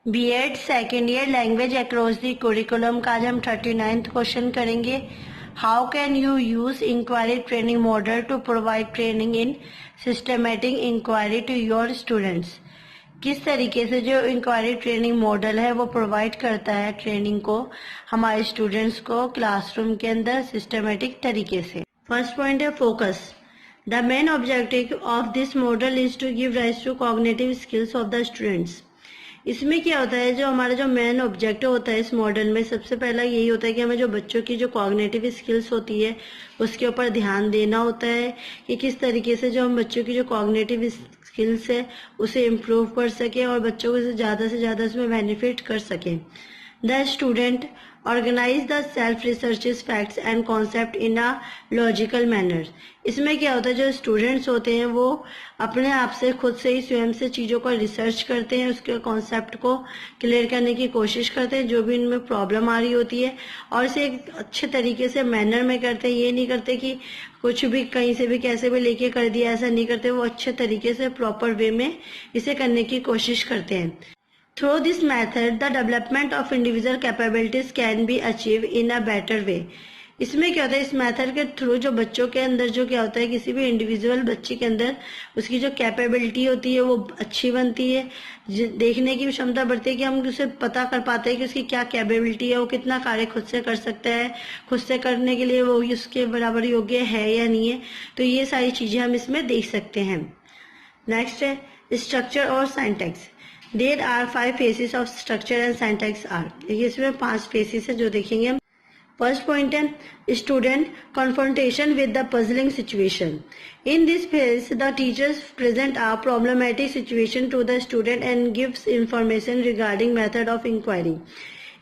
BEd second year language across the curriculum का आज हम 39th क्वेश्चन करेंगे। How can you use inquiry training model to provide training in systematic inquiry to your students. किस तरीके से जो inquiry training model है वो प्रोवाइड करता है ट्रेनिंग को हमारे स्टूडेंट्स को क्लासरूम के अंदर सिस्टमेटिक तरीके से। फर्स्ट पॉइंट है focus. The main objective of this model is to give rise to cognitive skills of the students. इसमें क्या होता है, जो हमारा जो मेन ऑब्जेक्टिव होता है इस मॉडल में, सबसे पहला यही होता है कि हमें जो बच्चों की जो कॉग्निटिव स्किल्स होती है उसके ऊपर ध्यान देना होता है कि किस तरीके से जो हम बच्चों की जो कॉग्निटिव स्किल्स है उसे इम्प्रूव कर सके और बच्चों को से ज़्यादा उसमें बेनिफिट कर सकें। The student organize the self researches facts and concept in a logical manner. इसमें क्या होता है, जो स्टूडेंट्स होते हैं वो अपने आप से खुद से ही स्वयं से चीज़ों को रिसर्च करते हैं, उसके कॉन्सेप्ट को क्लियर करने की कोशिश करते हैं जो भी इनमें प्रॉब्लम आ रही होती है, और इसे एक अच्छे तरीके से मैनर में करते हैं। ये नहीं करते कि कुछ भी कहीं से भी कैसे भी लेके कर दिया, ऐसा नहीं करते। वो अच्छे तरीके से प्रॉपर वे में इसे करने की कोशिश करते हैं। Through this method, the development of individual capabilities can be achieved in a better way. इसमें क्या होता है, इस मेथड के थ्रू जो बच्चों के अंदर जो क्या होता है, किसी भी इंडिविजुअल बच्चे के अंदर उसकी जो कैपेबिलिटी होती है वो अच्छी बनती है। देखने की क्षमता बढ़ती है कि हम उसे पता कर पाते हैं कि उसकी क्या कैपेबिलिटी है, वो कितना कार्य खुद से कर सकता है, खुद से करने के लिए वो उसके बराबर योग्य है या नहीं है। तो ये सारी चीजें हम इसमें देख सकते हैं। नेक्स्ट है स्ट्रक्चर और syntax. There are 5 phases of structure and syntax are. देखिए इसमें 5 फेसेस है जो देखेंगे हम। फर्स्ट पॉइंट है student confrontation with the puzzling situation. In this phase the teachers present a problematic situation to the student and gives information regarding method of inquiry.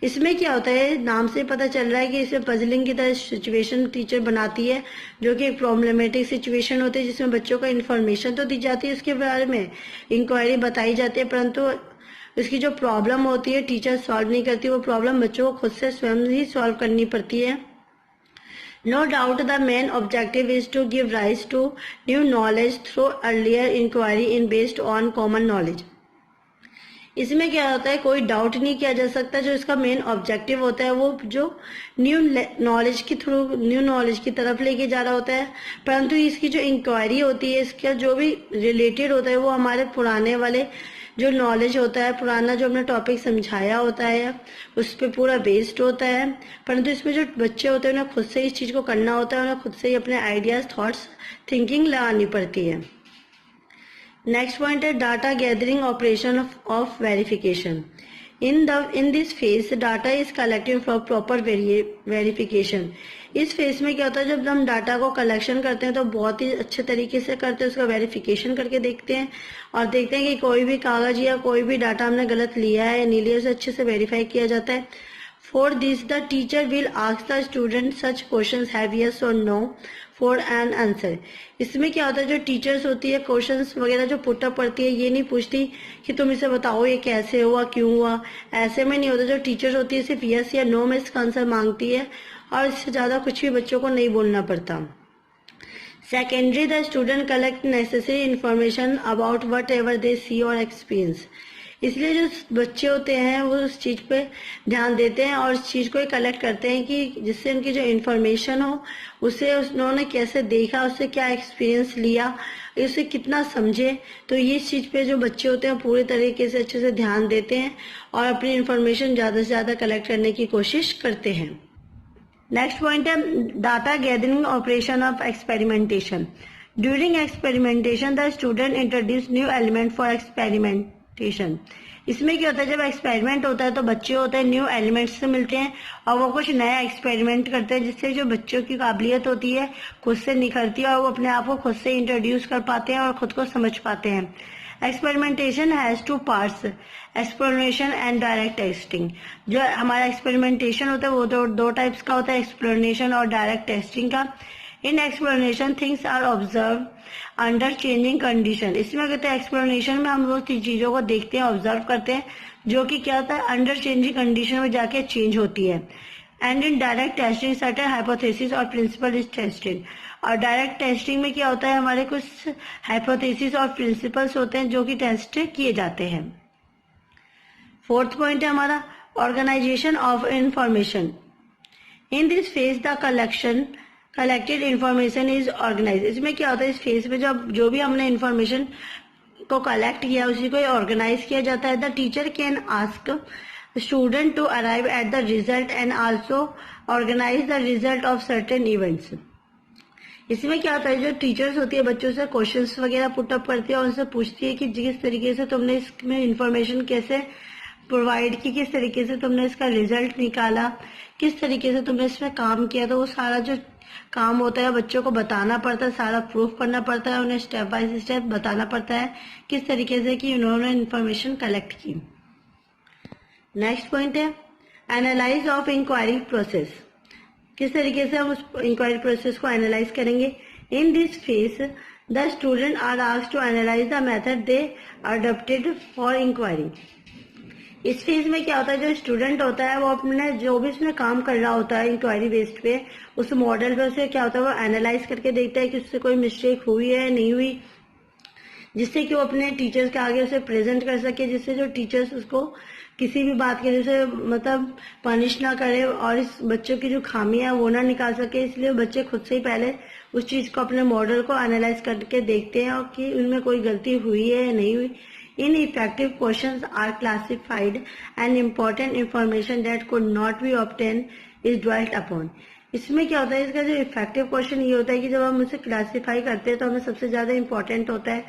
इसमें क्या होता है, नाम से पता चल रहा है कि इसमें पजलिंग की तरह सिचुएशन टीचर बनाती है, जो कि एक प्रॉब्लमेटिक सिचुएशन होती है जिसमें बच्चों को इन्फॉर्मेशन तो दी जाती है, उसके बारे में इंक्वायरी बताई जाती है, परंतु उसकी जो प्रॉब्लम होती है टीचर सॉल्व नहीं करती। वो प्रॉब्लम बच्चों को खुद से स्वयं ही सॉल्व करनी पड़ती है। No doubt the main objective is to give rise to new knowledge through earlier inquiry in based on common knowledge. इसमें क्या होता है, कोई डाउट नहीं किया जा सकता, जो इसका मेन ऑब्जेक्टिव होता है वो जो न्यू नॉलेज के थ्रू न्यू नॉलेज की तरफ लेके जा रहा होता है। परंतु इसकी जो इंक्वायरी होती है, इसका जो भी रिलेटेड होता है वो हमारे पुराने वाले जो नॉलेज होता है, पुराना जो हमने टॉपिक समझाया होता है उस पर पूरा बेस्ड होता है। परंतु इसमें जो बच्चे होते हैं उन्हें खुद से इस चीज को करना होता है, उन्हें खुद से ही अपने आइडियाज, थॉट्स, थिंकिंग लगानी पड़ती है। नेक्स्ट पॉइंट है data gathering operation of verification. In this phase data is collected for proper verification. इस फेज में क्या होता है, जब हम डाटा को कलेक्शन करते हैं तो बहुत ही अच्छे तरीके से करते हैं, उसका वेरिफिकेशन करके देखते हैं और देखते हैं कि कोई भी कागज या कोई भी डाटा हमने गलत लिया है या नहीं लिया, उसे अच्छे से वेरीफाई किया जाता है। For this the teacher will ask the student such questions have yes और नो फॉर एन आंसर। इसमें क्या होता है, जो टीचर्स होती है क्वेश्चंस वगैरह जो पुटअप करती है, ये नहीं पूछती कि तुम इसे बताओ ये कैसे हुआ, क्यों हुआ, ऐसे में नहीं होता। जो टीचर्स होती है सिर्फ यस या नो में इसका आंसर मांगती है और इससे ज्यादा कुछ भी बच्चों को नहीं बोलना पड़ता। Secondary the student collect necessary information about whatever they see और एक्सपीरियंस। इसलिए जो बच्चे होते हैं वो उस चीज पे ध्यान देते हैं और उस चीज को कलेक्ट करते हैं कि जिससे उनकी जो इन्फॉर्मेशन हो उसे उन्होंने कैसे देखा, उससे क्या एक्सपीरियंस लिया, उसे कितना समझे। तो ये चीज पे जो बच्चे होते हैं पूरी तरीके से अच्छे से ध्यान देते हैं और अपनी इन्फॉर्मेशन ज्यादा से ज्यादा कलेक्ट करने की कोशिश करते हैं। नेक्स्ट पॉइंट है data gathering operation of experimentation. During experimentation the student introduce new element for experimentation. इसमें क्या होता है, जब एक्सपेरिमेंट होता है तो बच्चे होते हैं न्यू एलिमेंट्स से मिलते हैं और वो कुछ नया एक्सपेरिमेंट करते हैं, जिससे जो बच्चों की काबिलियत होती है खुद से निखरती है और वो अपने आप को खुद से इंट्रोड्यूस कर पाते हैं और खुद को समझ पाते हैं। Experimentation has 2 parts, exploration and direct testing. जो हमारा एक्सपेरिमेंटेशन होता है वो दो टाइप्स का होता है, एक्सप्लोरेशन और डायरेक्ट टेस्टिंग का। In exploration things are observe under changing condition. इसमें कहते हैं एक्सप्लोरेशन में हम लोग चीजों को देखते हैं, ऑब्जर्व करते हैं, जो कि क्या होता है अंडर चेंजिंग कंडीशन में जाके चेंज होती है। And in direct testing certain hypothesis और प्रिंसिपल इज टेस्टेड। और डायरेक्ट टेस्टिंग में क्या होता है, हमारे कुछ हाइपोथेसिस और प्रिंसिपल्स होते हैं जो कि टेस्ट किए जाते हैं। फोर्थ पॉइंट है हमारा organization of information. In this phase the collected information is organize. इसमें क्या होता है, इस फेज में जो भी हमने इंफॉर्मेशन को कलेक्ट किया उसी को ऑर्गेनाइज किया जाता है। The teacher can ask student to arrive at the result and also organize the result of certain events. इसमें क्या होता है, जो टीचर्स होती है बच्चों से क्वेश्चंस वगैरह पुटअप करती है और उनसे पूछती है कि किस तरीके से तुमने इसमें इंफॉर्मेशन कैसे प्रोवाइड की, किस तरीके से तुमने इसका रिजल्ट निकाला, किस तरीके से तुमने इसमें काम किया। तो वो सारा जो काम होता है बच्चों को बताना पड़ता है, सारा प्रूफ करना पड़ता है, उन्हें स्टेप बाय स्टेप बताना पड़ता है किस तरीके से कि उन्होंने इंफॉर्मेशन कलेक्ट की। नेक्स्ट पॉइंट है एनालाइज ऑफ इंक्वायरी प्रोसेस। किस तरीके से हम उस इंक्वायरी प्रोसेस को एनालाइज करेंगे। In this phase the student are asked to analyze the method they adopted for inquiry. इस फेज में क्या होता है, जो स्टूडेंट होता है वो अपने जो भी उसमें काम कर रहा होता है इंक्वायरी बेस्ड पे, उस मॉडल पे उसे क्या होता है वो एनालाइज करके देखता है कि उससे कोई मिस्टेक हुई है नहीं हुई, जिससे कि वो अपने टीचर्स के आगे उसे प्रेजेंट कर सके, जिससे जो टीचर्स उसको किसी भी बात के जैसे मतलब पनिश ना करे और इस बच्चों की जो खामियां है वो ना निकाल सके। इसलिए बच्चे खुद से ही पहले उस चीज को अपने मॉडल को एनालाइज करके देखते हैं और कि उनमें कोई गलती हुई है या नहीं हुई। Ineffective questions are classified and important information that could not be obtained is dwelt upon। इसमें क्या होता है, इसका जो इफेक्टिव क्वेश्चन ये होता है कि जब हम उसे क्लासिफाई करते हैं तो हमें सबसे ज्यादा इम्पोर्टेंट होता है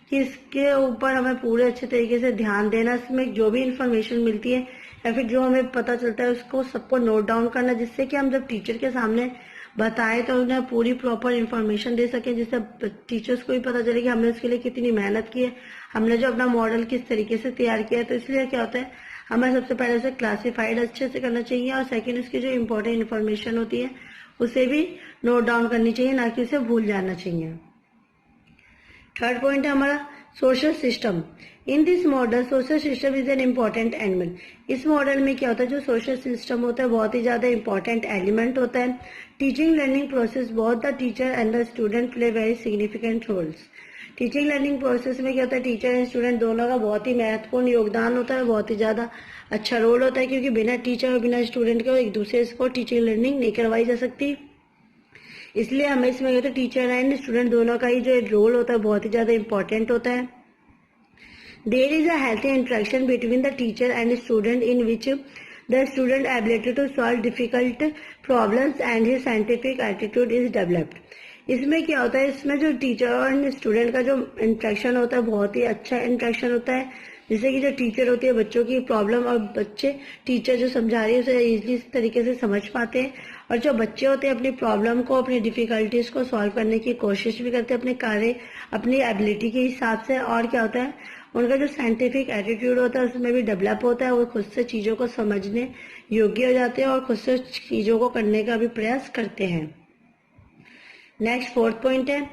कि इसके ऊपर हमें पूरे अच्छे तरीके से ध्यान देना। इसमें जो भी इंफॉर्मेशन मिलती है या फिर जो हमें पता चलता है उसको सबको नोट डाउन करना, जिससे कि हम जब टीचर के सामने बताएं तो उन्हें पूरी प्रॉपर इन्फॉर्मेशन दे सके, जिससे टीचर्स को भी पता चले कि हमने उसके लिए कितनी मेहनत की है, हमने जो अपना मॉडल किस तरीके से तैयार किया है। तो इसलिए क्या होता है, हमें सबसे पहले उसे क्लासिफाइड अच्छे से करना चाहिए और सेकंड उसकी जो इम्पोर्टेंट इन्फॉर्मेशन होती है उसे भी नोट डाउन करनी चाहिए, ना कि उसे भूल जाना चाहिए। थर्ड पॉइंट है हमारा social system. In this model social system is an important element. इस मॉडल में क्या होता है, जो सोशल सिस्टम होता है बहुत ही ज्यादा इंपॉर्टेंट एलिमेंट होता है। Teaching learning process both the teacher and the student play very significant roles. Teaching learning process में क्या होता है, टीचर एंड स्टूडेंट दोनों का बहुत ही महत्वपूर्ण योगदान होता है, बहुत ही ज्यादा अच्छा रोल होता है, क्योंकि बिना टीचर और बिना स्टूडेंट के एक दूसरे को टीचिंग लर्निंग नहीं करवाई जा सकती। इसलिए हमें इसमें कहते हैं टीचर एंड स्टूडेंट दोनों का ही जो रोल होता है बहुत ही ज्यादा इंपॉर्टेंट होता है। There is a healthy interaction between the teacher and student in which the student ability to solve difficult problems and his scientific attitude is developed. इसमें क्या होता है, इसमें जो टीचर और स्टूडेंट का जो इंटरेक्शन होता है बहुत ही अच्छा इंटरेक्शन होता है, जिससे कि जो टीचर होती है बच्चों की प्रॉब्लम और बच्चे टीचर जो समझा रही है उसे इजीली तरीके से समझ पाते हैं, और जो बच्चे होते हैं अपनी प्रॉब्लम को अपनी डिफिकल्टीज को सॉल्व करने की कोशिश भी करते हैं अपने कार्य अपनी एबिलिटी के हिसाब से। और क्या होता है, उनका जो साइंटिफिक एटीट्यूड होता है उसमें भी डेवलप होता है, वो खुद से चीजों को समझने योग्य हो जाते हैं और खुद से चीजों को करने का भी प्रयास करते हैं। नेक्स्ट फोर्थ पॉइंट है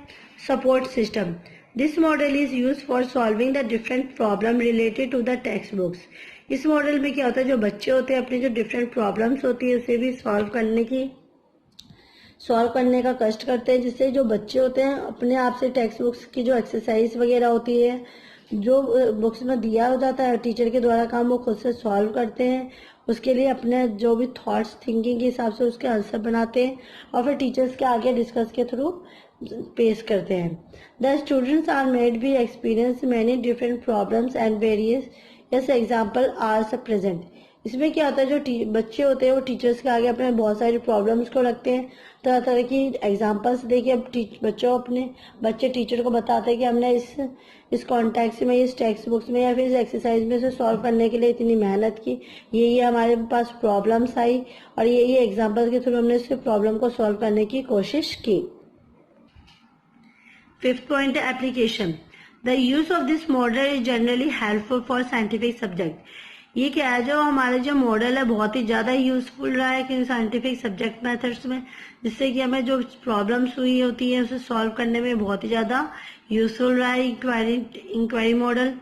support system. This model is use for solving the different problem related to the text books. इस मॉडल में क्या होता है, जो बच्चे होते हैं अपनी जो डिफरेंट प्रॉब्लम्स होती है उसे भी सॉल्व करने का कष्ट करते हैं, जिससे जो बच्चे होते हैं अपने आप से टेक्स्ट बुक्स की जो एक्सरसाइज वगैरह होती है जो बुक्स में दिया हो जाता है टीचर के द्वारा काम, वो खुद से सॉल्व करते हैं, उसके लिए अपने जो भी थॉट्स थिंकिंग के हिसाब से उसके आंसर बनाते हैं और फिर टीचर्स के आगे डिस्कस के थ्रू पेश करते हैं। The students are made be experience many different problems and various example are present. इसमें क्या होता है, जो बच्चे होते हैं वो टीचर्स के आगे अपने बहुत सारी प्रॉब्लम्स को रखते हैं, तरह तरह की एग्जाम्पल्स देके बच्चे टीचर को बताते हैं कि हमने इस कॉन्टेक्स्ट में इस टेक्स्ट बुक्स में या फिर इस एक्सरसाइज में से सॉल्व करने के लिए इतनी मेहनत की, ये हमारे पास प्रॉब्लम्स आई और ये एग्जाम्पल के थ्रू हमने इस प्रॉब्लम को सॉल्व करने की कोशिश की। फिफ्थ पॉइंट है application. The use of this model is generally helpful for scientific subject. ये क्या है, जो हमारा जो मॉडल है बहुत ही ज्यादा यूजफुल रहा है कि साइंटिफिक सब्जेक्ट मेथड्स में, जिससे कि हमें जो प्रॉब्लम्स हुई होती है उसे सॉल्व करने में बहुत ही ज्यादा यूजफुल रहा है inquiry model.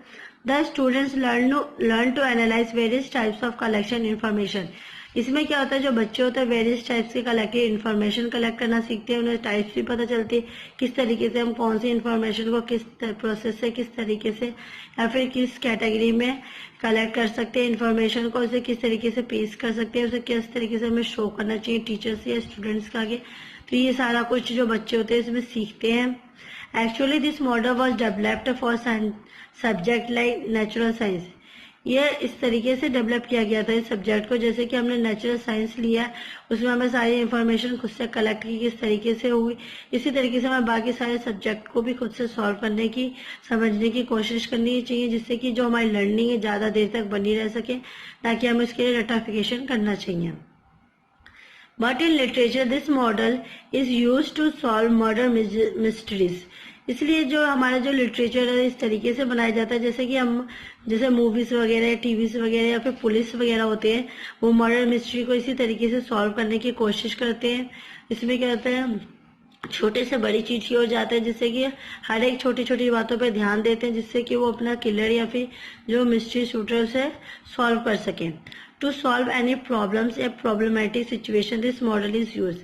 The students learn to analyze various types of collection information. इसमें क्या होता है, जो बच्चे होते हैं वेरियस टाइप्स के कलेक्टिव इन्फॉर्मेशन कलेक्ट करना सीखते हैं, उन्हें टाइप्स भी पता चलती है किस तरीके से हम कौन सी इन्फॉर्मेशन को किस प्रोसेस से किस तरीके से या फिर किस कैटेगरी में कलेक्ट कर सकते हैं इन्फॉर्मेशन को, उसे किस तरीके से पेश कर सकते हैं, उसे किस तरीके से हमें शो करना चाहिए टीचर्स या स्टूडेंट्स के आगे। तो ये सारा कुछ जो बच्चे होते हैं इसमें सीखते हैं। Actually this model was developed for subject like natural science. ये इस तरीके से डेवलप किया गया था इस सब्जेक्ट को, जैसे कि हमने नेचुरल साइंस लिया, उसमें हमें सारी इंफॉर्मेशन खुद से कलेक्ट की किस तरीके से हुई, इसी तरीके से हमें बाकी सारे सब्जेक्ट को भी खुद से सॉल्व करने की, समझने की कोशिश करनी चाहिए, जिससे कि जो हमारी लर्निंग है ज़्यादा देर तक बनी रह सके, ताकि हमें इसके लिए रटाफिकेशन करना चाहिए। But in literature this model is use to solve murder mysteries. इसलिए जो हमारा जो लिटरेचर है इस तरीके से बनाया जाता है, जैसे कि हम जैसे मूवीज वगैरह, टीवीज वगैरह या फिर पुलिस वगैरह होते हैं, वो मर्डर मिस्ट्री को इसी तरीके से सॉल्व करने की कोशिश करते हैं। इसमें क्या होता है, छोटे से बड़ी चीज की ओर जाते हैं, जिससे कि हर एक छोटी छोटी बातों पे ध्यान देते हैं, जिससे कि वो अपना किलर या फिर जो मिस्ट्री शूटर उसे सॉल्व कर सकें। टू सॉल्व एनी प्रॉब्लम्स या problematic situation this model is use.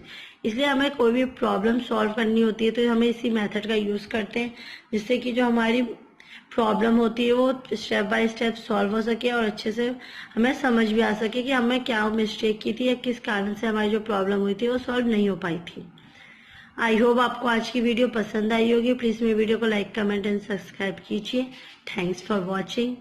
इसलिए हमें कोई भी प्रॉब्लम सॉल्व करनी होती है तो हमें इसी मेथड का यूज करते हैं, जिससे कि जो हमारी प्रॉब्लम होती है वो स्टेप बाय स्टेप सॉल्व हो सके और अच्छे से हमें समझ भी आ सके कि हमें क्या मिस्टेक की थी या किस कारण से हमारी जो प्रॉब्लम हुई थी वो सॉल्व नहीं हो पाई थी। आई होप आपको आज की वीडियो पसंद आई होगी। प्लीज मेरे वीडियो को लाइक, कमेंट एंड सब्सक्राइब कीजिए। Thanks for watching.